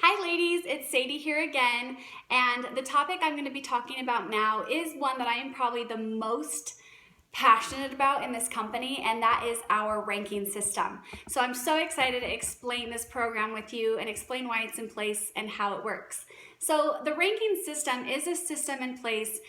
Hi ladies, it's Sadie here again, and the topic I'm going to be talking about now is one that I am probably the most passionate about in this company, and that is our ranking system. So I'm so excited to explain this program with you and explain why it's in place and how it works. So the ranking system is a system in place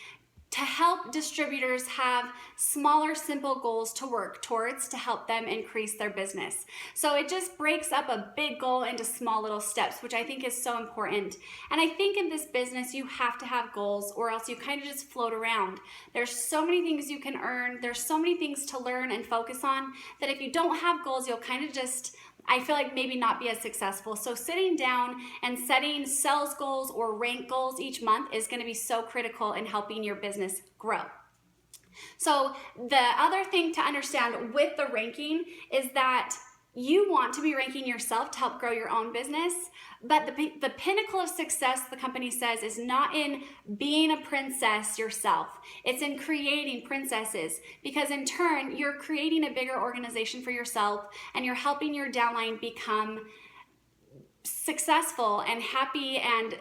to help distributors have smaller, simple goals to work towards to help them increase their business. So it just breaks up a big goal into small little steps, which I think is so important. And I think in this business, you have to have goals or else you kind of just float around. There's so many things you can earn. There's so many things to learn and focus on that if you don't have goals, you'll kind of just, I feel like, maybe not be as successful. So sitting down and setting sales goals or rank goals each month is going to be so critical in helping your business grow. So the other thing to understand with the ranking is that you want to be ranking yourself to help grow your own business, but the pinnacle of success, the company says, is not in being a princess yourself. It's in creating princesses, because in turn, you're creating a bigger organization for yourself and you're helping your downline become successful and happy and,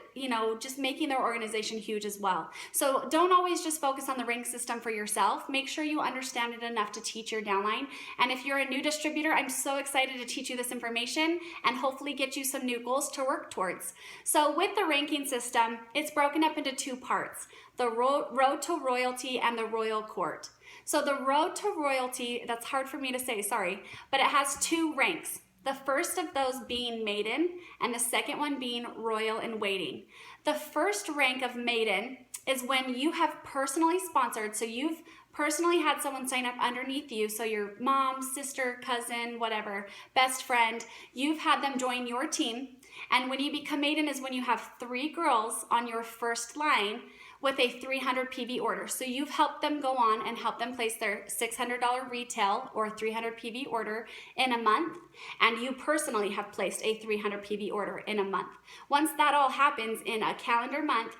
just making their organization huge as well. So don't always just focus on the rank system for yourself. Make sure you understand it enough to teach your downline. And if you're a new distributor, I'm so excited to teach you this information and hopefully get you some new goals to work towards. So with the ranking system, it's broken up into two parts: the road to royalty and the royal court. So the road to royalty, that's hard for me to say, sorry, but it has two ranks. The first of those being maiden, and the second one being royal in waiting. The first rank of maiden is when you have personally sponsored, so you've personally had someone sign up underneath you, so your mom, sister, cousin, whatever, best friend, you've had them join your team. And when you become maiden is when you have 3 girls on your first line with a 300 PV order. So you've helped them go on and help them place their $600 retail or 300 PV order in a month, and you personally have placed a 300 PV order in a month. Once that all happens in a calendar month,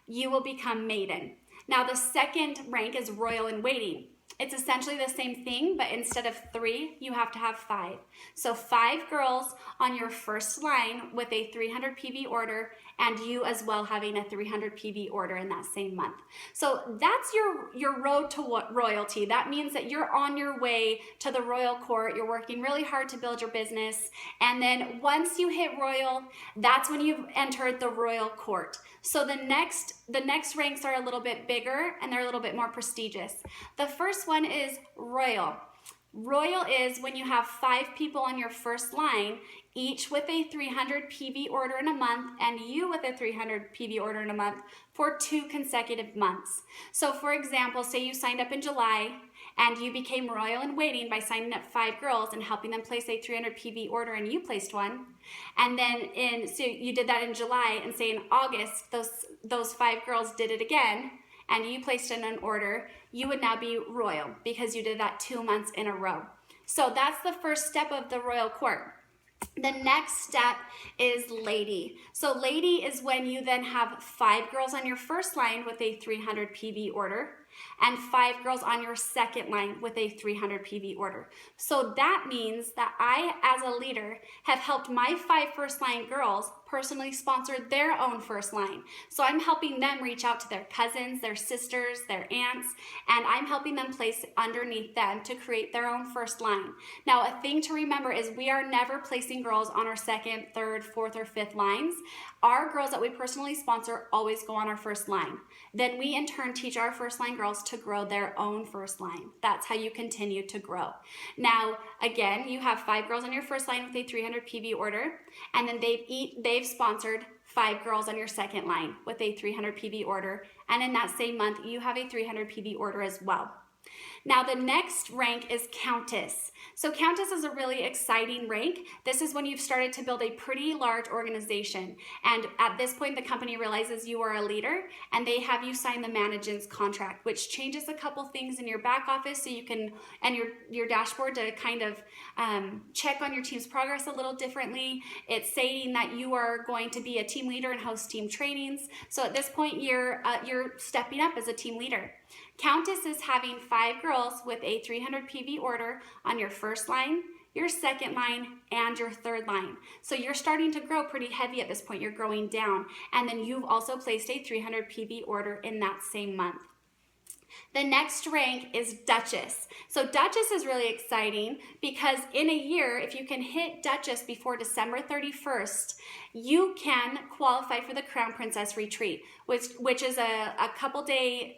you will become maiden. Now the second rank is royal in waiting. It's essentially the same thing, but instead of 3, you have to have 5. So 5 girls on your first line with a 300 PV order, and you as well having a 300 PV order in that same month. So that's your road to royalty. That means that you're on your way to the royal court. You're working really hard to build your business. And then once you hit royal, that's when you've entered the royal court. So the next ranks are a little bit bigger and they're a little bit more prestigious. The first one is royal. Royal is when you have 5 people on your first line, each with a 300 PV order in a month, and you with a 300 PV order in a month for 2 consecutive months. So for example, say you signed up in July and you became royal in waiting by signing up 5 girls and helping them place a 300 PV order, and you placed one. And then so you did that in July, and say in August, those 5 girls did it again, and you placed in an order, you would now be royal because you did that 2 months in a row. So that's the first step of the royal court. The next step is lady. So lady is when you then have 5 girls on your first line with a 300 PV order and 5 girls on your second line with a 300 PV order. So that means that I, as a leader, have helped my 5 first line girls personally sponsor their own first line. So I'm helping them reach out to their cousins, their sisters, their aunts, and I'm helping them place underneath them to create their own first line. Now, a thing to remember is we are never placing girls on our second, third, fourth, or fifth lines. Our girls that we personally sponsor always go on our first line. Then we in turn teach our first line girls to grow their own first line. That's how you continue to grow. Now, again, you have 5 girls on your first line with a 300 PV order, and then they've sponsored 5 girls on your second line with a 300 PV order, and in that same month, you have a 300 PV order as well. Now the next rank is Countess. So Countess is a really exciting rank. This is when you've started to build a pretty large organization. And at this point, the company realizes you are a leader and they have you sign the management's contract, which changes a couple things in your back office so you can, and your dashboard to kind of check on your team's progress a little differently. It's saying that you are going to be a team leader and host team trainings. So at this point, you're stepping up as a team leader. Countess is having 5 girls with a 300 PV order on your first line, your second line, and your third line. So you're starting to grow pretty heavy at this point. You're growing down. And then you've also placed a 300 PV order in that same month. The next rank is Duchess. So Duchess is really exciting because in a year, if you can hit Duchess before December 31st, you can qualify for the Crown Princess Retreat, which is a couple day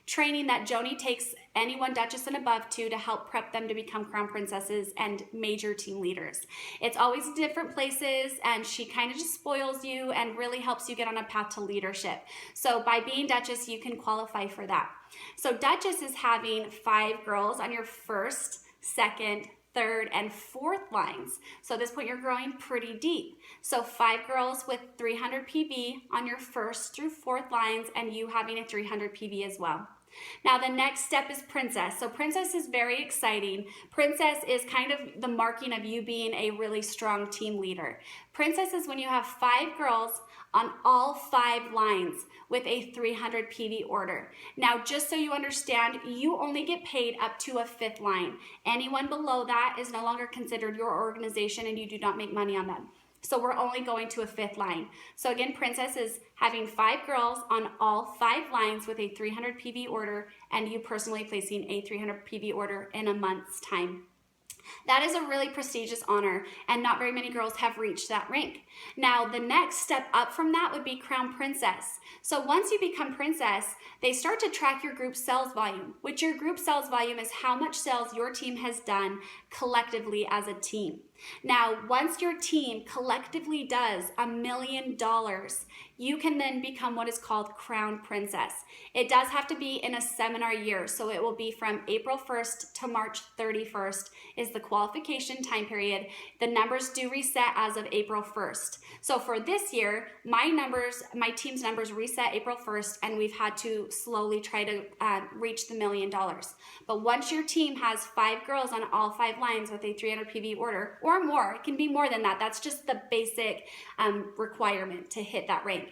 training that Joni takes anyone Duchess and above to help prep them to become Crown Princesses and major team leaders. It's always different places, and she kind of just spoils you and really helps you get on a path to leadership. So by being Duchess, you can qualify for that. So Duchess is having 5 girls on your first, second, third, and fourth lines. So at this point, you're growing pretty deep. So 5 girls with 300 PV on your first through fourth lines, and you having a 300 PV as well. Now the next step is Princess. So Princess is very exciting. Princess is kind of the marking of you being a really strong team leader. Princess is when you have 5 girls on all 5 lines with a 300 PV order. Now, just so you understand, you only get paid up to a 5th line. Anyone below that is no longer considered your organization, and you do not make money on them. So we're only going to a 5th line. So again, Princess is having 5 girls on all 5 lines with a 300 PV order, and you personally placing a 300 PV order in a month's time. That is a really prestigious honor, and not very many girls have reached that rank. Now, the next step up from that would be Crown Princess. So once you become Princess, they start to track your group sales volume, which your group sales volume is how much sales your team has done collectively as a team. Now, once your team collectively does $1 million, you can then become what is called Crown Princess. It does have to be in a seminar year, so it will be from April 1st to March 31st is the qualification time period. The numbers do reset as of April 1st. So for this year, my team's numbers reset April 1st, and we've had to slowly try to reach the $1 million. But once your team has 5 girls on all 5 lines with a 300 PV order, or more, it can be more than that. That's just the basic requirement to hit that rank.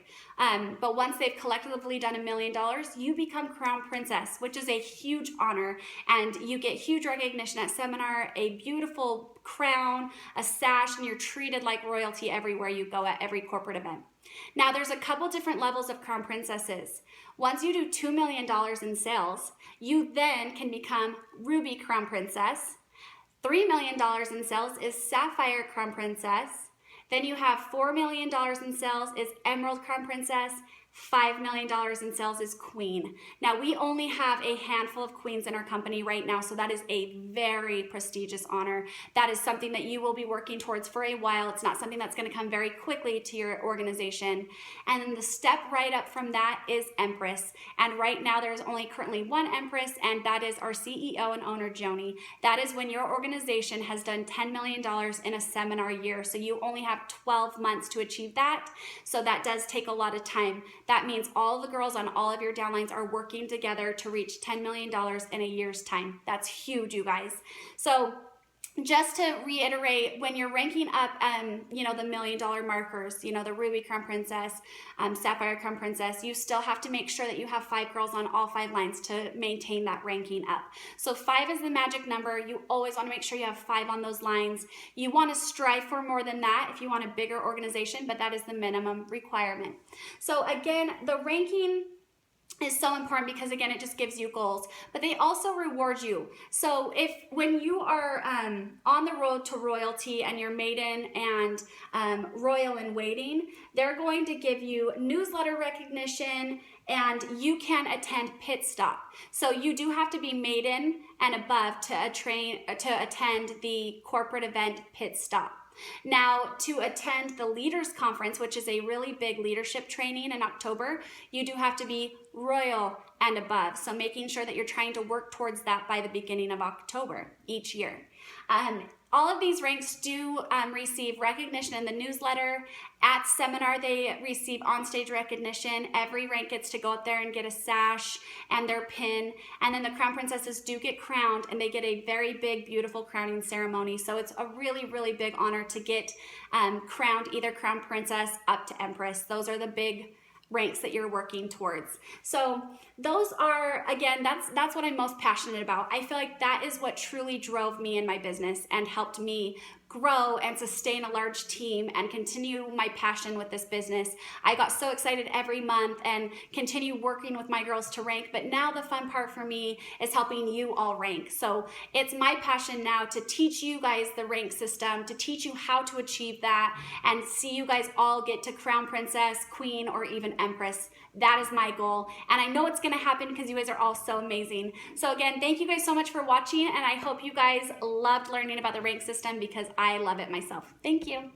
But once they've collectively done $1 million, you become Crown Princess, which is a huge honor, and you get huge recognition at seminar, a beautiful crown, a sash, and you're treated like royalty everywhere you go at every corporate event. Now, there's a couple different levels of Crown Princesses. Once you do $2 million in sales, you then can become Ruby Crown Princess. $3 million in sales is Sapphire Crown Princess. Then you have $4 million in sales is Emerald Crown Princess. $5 million in sales is Queen. Now, we only have a handful of queens in our company right now, so that is a very prestigious honor. That is something that you will be working towards for a while. It's not something that's going to come very quickly to your organization. And then the step right up from that is Empress. And right now, there's only currently one Empress, and that is our CEO and owner, Joni. That is when your organization has done $10 million in a seminar year. So you only have 12 months to achieve that. So that does take a lot of time. That means all the girls on all of your downlines are working together to reach $10 million in a year's time. That's huge, you guys. So just to reiterate, when you're ranking up, the $1 million markers, the Ruby Crown Princess, Sapphire Crown Princess, you still have to make sure that you have 5 girls on all 5 lines to maintain that ranking up. So 5 is the magic number. You always want to make sure you have 5 on those lines. You want to strive for more than that if you want a bigger organization, but that is the minimum requirement. So again, the ranking is so important because, again, it just gives you goals, but they also reward you. So when you are on the road to royalty and you're maiden and royal in waiting, they're going to give you newsletter recognition, and you can attend pit stop. So you do have to be maiden and above to attend the corporate event pit stop. Now, to attend the Leaders Conference, which is a really big leadership training in October, you do have to be royal and above. So making sure that you're trying to work towards that by the beginning of October each year. All of these ranks do receive recognition in the newsletter. At seminar, they receive onstage recognition. Every rank gets to go up there and get a sash and their pin. And then the Crown Princesses do get crowned, and they get a very big, beautiful crowning ceremony. So it's a really, really big honor to get crowned, either Crown Princess up to Empress. Those are the big ranks that you're working towards. So those are, again, that's what I'm most passionate about. I feel like that is what truly drove me in my business and helped me grow and sustain a large team and continue my passion with this business. I got so excited every month and continue working with my girls to rank, but now the fun part for me is helping you all rank. So it's my passion now to teach you guys the rank system, to teach you how to achieve that, and see you guys all get to Crown Princess, Queen, or even Empress. That is my goal, and I know it's gonna happen because you guys are all so amazing. So again, thank you guys so much for watching, and I hope you guys loved learning about the rank system because I love it myself. Thank you.